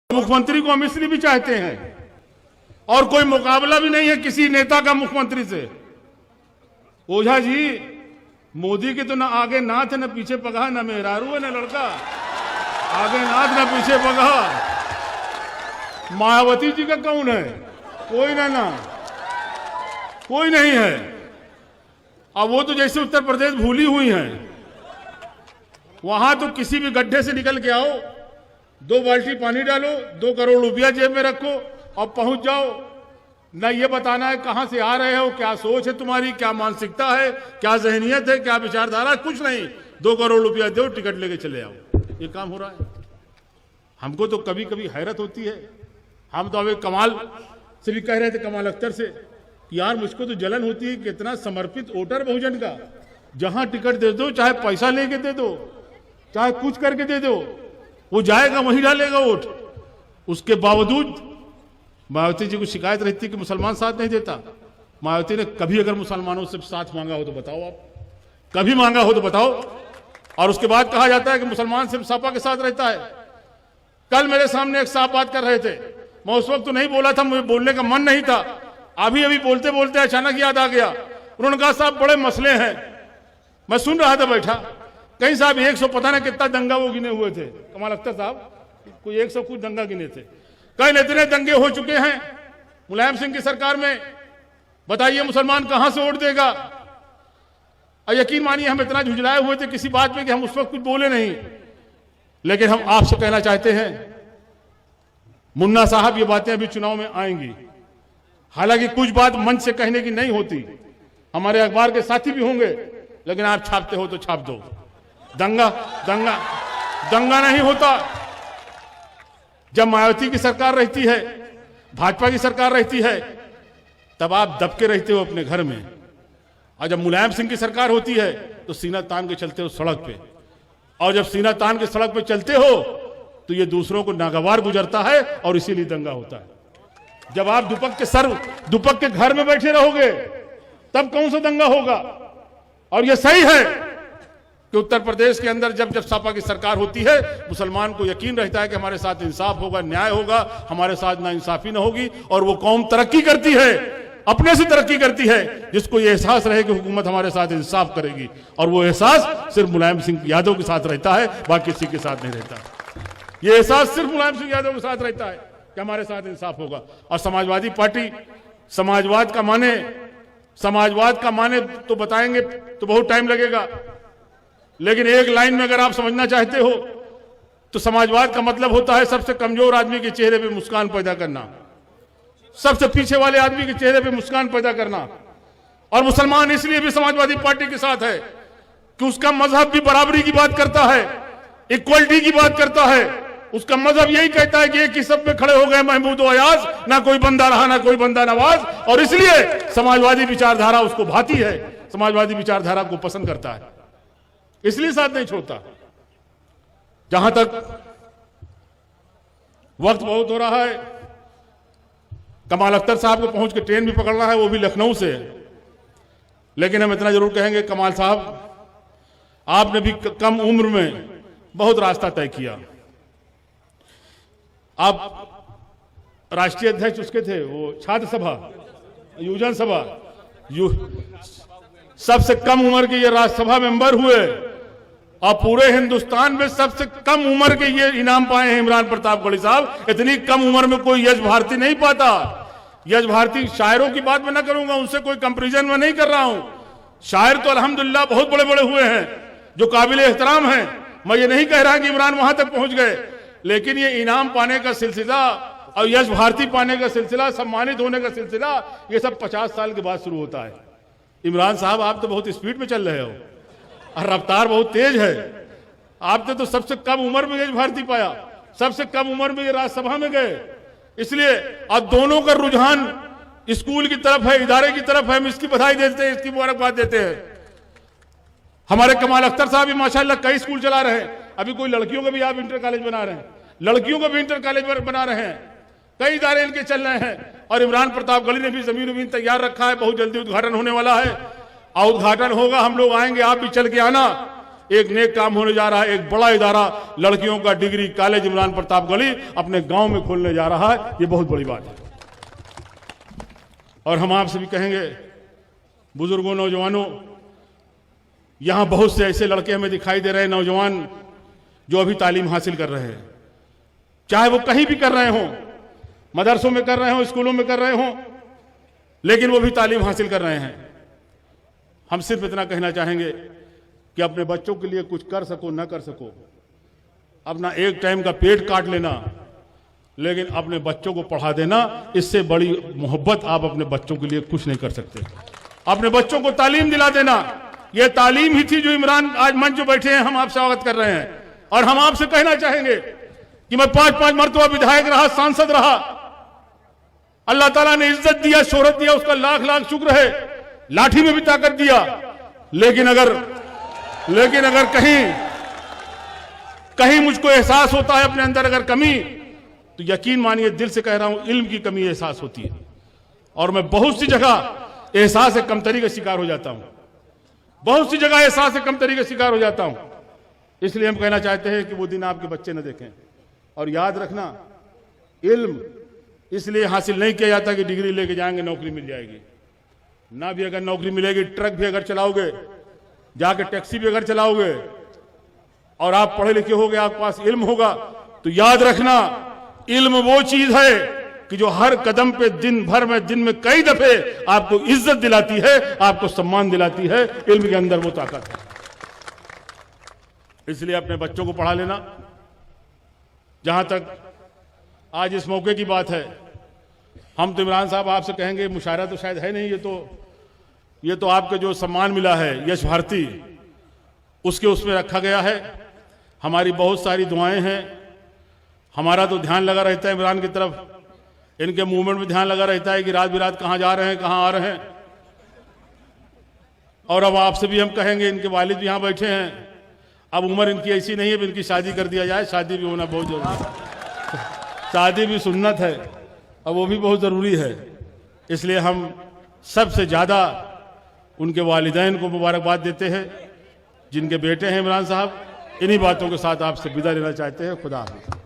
मुख्यमंत्री को हम इसलिए भी चाहते हैं और कोई मुकाबला भी नहीं है किसी नेता का मुख्यमंत्री से। ओझा जी, मोदी के तो ना आगे नाथ है, ना पीछे पगहा, ना मेहरारू है, ना लड़का। आगे नाथ ना पीछे पगहा। मायावती जी का कौन है? कोई ना कोई नहीं है। अब वो तो जैसे उत्तर प्रदेश भूली हुई हैं। वहां तो किसी भी गड्ढे से निकल के आओ, 2 बाल्टी पानी डालो, 2 करोड़ रुपया जेब में रखो और पहुंच जाओ। ना ये बताना है कहां से आ रहे हो, क्या सोच है तुम्हारी, क्या मानसिकता है, क्या जहनियत है, क्या विचारधारा, कुछ नहीं। 2 करोड़ रुपया दो, टिकट लेके चले आओ। ये काम हो रहा है। हमको तो कभी कभी हैरत होती है। हम तो अभी कमाल से भी कह रहे थे, कमाल अख्तर से, कि यार मुझको तो जलन होती है कि इतना समर्पित वोटर बहुजन का, जहां टिकट दे दो, चाहे पैसा लेके दे दो, चाहे कुछ करके दे दो, वो जाएगा वहीं डालेगा वोट। उसके बावजूद मायावती जी को शिकायत रहती है कि मुसलमान साथ नहीं देता। मायावती ने कभी अगर मुसलमानों से साथ मांगा हो तो बताओ, आप कभी मांगा हो तो बताओ। और उसके बाद कहा जाता है कि मुसलमान सिर्फ सपा के साथ रहता है। कल मेरे सामने एक साहब बात कर रहे थे, मैं उस वक्त तो नहीं बोला था, मुझे बोलने का मन नहीं था। अभी बोलते बोलते अचानक याद आ गया। उन्होंने कहा साहब बड़े मसले हैं। मैं सुन रहा था बैठा। कहीं साहब 100 पता नहीं कितना दंगा वो गिने हुए थे, कमाल अख्तर साहब कोई 100 कुछ दंगा गिने थे। कई इतने दंगे हो चुके हैं मुलायम सिंह की सरकार में, बताइए मुसलमान कहां से वोट देगा। और यकीन मानिए हम इतना झुंझलाए हुए थे किसी बात में कि हम उस वक्त कुछ बोले नहीं। लेकिन हम आपसे कहना चाहते हैं, मुन्ना साहब ये बातें अभी चुनाव में आएंगी। हालांकि कुछ बात मंच से कहने की नहीं होती, हमारे अखबार के साथी भी होंगे, लेकिन आप छापते हो तो छाप दो। दंगा नहीं होता। जब मायावती की सरकार रहती है, भाजपा की सरकार रहती है, तब आप दबके रहते हो अपने घर में। और जब मुलायम सिंह की सरकार होती है तो सीना तान के चलते हो सड़क पे। और जब सीना तान के सड़क पे चलते हो तो ये दूसरों को नागवार गुजरता है और इसीलिए दंगा होता है। जब आप दुपक के घर में बैठे रहोगे तब कौन सा दंगा होगा। और ये सही है कि उत्तर प्रदेश के अंदर जब सपा की सरकार होती है, मुसलमान को यकीन रहता है कि हमारे साथ इंसाफ होगा, न्याय होगा, हमारे साथ नाइंसाफी न होगी। और वो कौम तरक्की करती है, अपने से तरक्की करती है, जिसको ये एहसास रहे कि हुकूमत हमारे साथ इंसाफ करेगी। और वो एहसास सिर्फ मुलायम सिंह यादव के साथ रहता है, बाकी किसी के साथ नहीं रहता। ये एहसास सिर्फ मुलायम सिंह यादव के साथ रहता है कि हमारे साथ इंसाफ होगा। और समाजवादी पार्टी समाजवाद का माने तो बताएंगे तो बहुत टाइम लगेगा, लेकिन एक लाइन में अगर आप समझना चाहते हो तो समाजवाद का मतलब होता है सबसे कमजोर आदमी के चेहरे पे मुस्कान पैदा करना, सबसे पीछे वाले आदमी के चेहरे पे मुस्कान पैदा करना। और मुसलमान इसलिए भी समाजवादी पार्टी के साथ है कि उसका मजहब भी बराबरी की बात करता है, इक्वलिटी की बात करता है। उसका मजहब यही कहता है कि एक ही सब में खड़े हो गए महमूद और अयाज, ना कोई बंदा रहा ना कोई बंदा नवाज। और इसलिए समाजवादी विचारधारा उसको भाती है, समाजवादी विचारधारा को पसंद करता है, इसलिए साथ नहीं छोड़ता। जहां तक वक्त बहुत हो रहा है, कमाल अख्तर साहब को पहुंच के ट्रेन भी पकड़ना है, वो भी लखनऊ से। लेकिन हम इतना जरूर कहेंगे, कमाल साहब आपने भी कम उम्र में बहुत रास्ता तय किया। आप राष्ट्रीय अध्यक्ष उसके थे, वो छात्र सभा, युवजन सभा, सबसे कम उम्र के ये राज्यसभा मेंबर हुए। और पूरे हिंदुस्तान में सबसे कम उम्र के ये इनाम पाए हैं इमरान प्रताप गढ़ी साहब। इतनी कम उम्र में कोई यश भारती नहीं पाता। यश भारती शायरों की बात मैं ना करूंगा, उनसे कोई कंपैरिजन में नहीं कर रहा हूं। शायर तो अल्हम्दुलिल्लाह बहुत बड़े बड़े हुए हैं जो काबिल एहतराम हैं। मैं ये नहीं कह रहा कि इमरान वहां तक पहुंच गए, लेकिन ये इनाम पाने का सिलसिला और यश भारती पाने का सिलसिला, सम्मानित होने का सिलसिला, ये सब 50 साल के बाद शुरू होता है। इमरान साहब आप तो बहुत स्पीड में चल रहे हो और रफ्तार बहुत तेज है। आपने तो सबसे कम उम्र में यश भारती पाया, सबसे कम उम्र में ये राज्यसभा में गए। इसलिए अब दोनों का रुझान स्कूल की तरफ है, इदारे की तरफ है। हम इसकी बधाई देते हैं, इसकी मुबारकबाद देते हैं। हमारे कमाल अख्तर साहब भी माशाल्लाह कई स्कूल चला रहे हैं। अभी कोई लड़कियों का भी आप इंटर कॉलेज बना रहे हैं, लड़कियों का भी इंटर कॉलेज बना रहे हैं, कई इदारे इनके चल रहे हैं। और इमरान प्रताप गढ़ी ने भी जमीन तैयार रखा है, बहुत जल्दी उद्घाटन होने वाला है। और उद्घाटन होगा, हम लोग आएंगे, आप भी चल के आना। एक नेक काम होने जा रहा है। एक बड़ा इदारा लड़कियों का डिग्री कॉलेज इमरान प्रतापगढ़ी अपने गांव में खोलने जा रहा है। ये बहुत बड़ी बात है। और हम आपसे भी कहेंगे, बुजुर्गों, नौजवानों, यहां बहुत से ऐसे लड़के हमें दिखाई दे रहे हैं, नौजवान जो अभी तालीम हासिल कर रहे हैं, चाहे वो कहीं भी कर रहे हों, मदरसों में कर रहे हों, स्कूलों में कर रहे हों, लेकिन वो भी तालीम हासिल कर रहे हैं। हम सिर्फ इतना कहना चाहेंगे कि अपने बच्चों के लिए कुछ कर सको न कर सको, अपना एक टाइम का पेट काट लेना, लेकिन अपने बच्चों को पढ़ा देना, इससे बड़ी मोहब्बत आप अपने बच्चों के लिए कुछ नहीं कर सकते। अपने बच्चों को तालीम दिला देना, यह तालीम ही थी जो इमरान आज मंच जो बैठे हैं हम आपसे अवगत कर रहे हैं। और हम आपसे कहना चाहेंगे कि मैं 5-5 मरतबा विधायक रहा, सांसद रहा, अल्लाह ताला ने इज्जत दिया, शोहरत दिया, उसका लाख लाख शुक्र है। लाठी में भी ताकत दिया, लेकिन अगर कहीं मुझको एहसास होता है अपने अंदर अगर कमी, तो यकीन मानिए, दिल से कह रहा हूं, इल्म की कमी एहसास होती है। और मैं बहुत सी जगह एहसास कमतरी का शिकार हो जाता हूं, बहुत सी जगह एहसास कमतरी का शिकार हो जाता हूं। इसलिए हम कहना चाहते हैं कि वो दिन आपके बच्चे न देखें। और याद रखना, इल्म इसलिए हासिल नहीं किया जाता कि डिग्री लेके जाएंगे नौकरी मिल जाएगी। ना भी अगर नौकरी मिलेगी, ट्रक भी अगर चलाओगे, जाके टैक्सी भी अगर चलाओगे, और आप पढ़े लिखे होगे, आपके पास इल्म होगा, तो याद रखना, इल्म वो चीज है कि जो हर कदम पे दिन में कई दफे आपको इज्जत दिलाती है, आपको सम्मान दिलाती है। इल्म के अंदर वो ताकत है। इसलिए अपने बच्चों को पढ़ा लेना। जहां तक आज इस मौके की बात है, हम तो इमरान साहब आपसे कहेंगे, मुशायरा तो शायद है नहीं, ये तो आपके जो सम्मान मिला है यश भारती, उसके उसमें रखा गया है। हमारी बहुत सारी दुआएं हैं, हमारा तो ध्यान लगा रहता है इमरान की तरफ, इनके मूवमेंट में ध्यान लगा रहता है कि रात बिरात कहां जा रहे हैं, कहां आ रहे हैं। और अब आपसे भी हम कहेंगे, इनके वालिद भी यहां बैठे हैं, अब उम्र इनकी ऐसी नहीं है, इनकी शादी कर दिया जाए। शादी भी होना बहुत जरूरी है, शादी भी सुन्नत है, और वो भी बहुत ज़रूरी है। इसलिए हम सबसे ज़्यादा उनके वालिदैन को मुबारकबाद देते हैं, जिनके बेटे हैं इमरान साहब। इन्हीं बातों के साथ आपसे विदा लेना चाहते हैं। खुदा हाफिज़।